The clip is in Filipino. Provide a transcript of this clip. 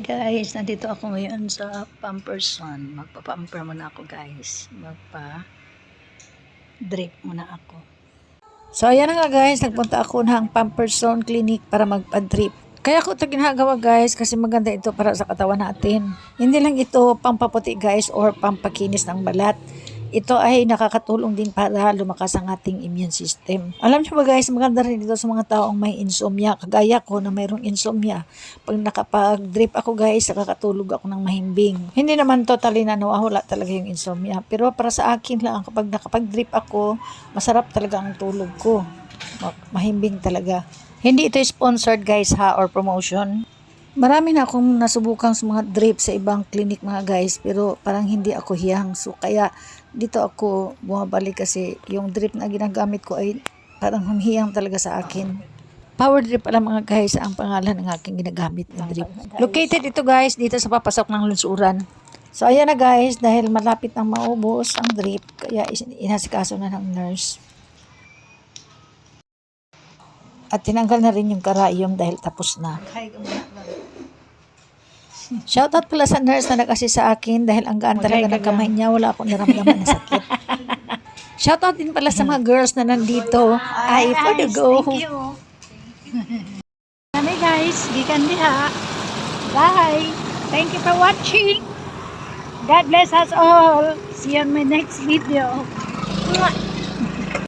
Guys, nandito ako ngayon sa Pamperson. Magpa-pamper muna ako guys. Magpa-drip muna ako. So ayan na nga guys, nagpunta ako ng Pamperson Clinic para magpa-drip. Kaya ako ito ginagawa guys kasi maganda ito para sa katawan natin. Hindi lang ito pampaputi guys or pampakinis ng balat. Ito ay nakakatulong din para lumakas ang ating immune system. Alam niyo ba guys, maganda rin ito sa mga taong may insomnia. Kagaya ko na mayroong insomnia. Pag nakapag-drip ako guys, nakakatulog ako ng mahimbing. Hindi naman totally na nawawala talaga yung insomnia. Pero para sa akin lang, kapag nakapag-drip ako, masarap talaga ang tulog ko. Mahimbing talaga. Hindi ito sponsored guys ha or promotion. Marami na akong nasubukang sa mga drip sa ibang clinic mga guys pero parang hindi ako hiyang. So kaya dito ako bumabalik kasi yung drip na ginagamit ko ay parang humihiyang talaga sa akin. Power drip pala mga guys ang pangalan ng aking ginagamit na drip. Located ito guys dito sa papasok ng lunsuran. So ayan na guys dahil malapit nang maubos ang drip kaya inasikaso na ng nurse. At tinanggal na rin yung karayom dahil tapos na. Shoutout pala sa nurse na nag-assist sa akin dahil ang gaan talaga ng kamay niya. Wala akong naramdaman na sakit. Shoutout din pala sa mga girls na nandito. Ay, for the go. Thank you. Kami guys, gikan diha. Bye. Thank you for watching. God bless us all. See you on my next video.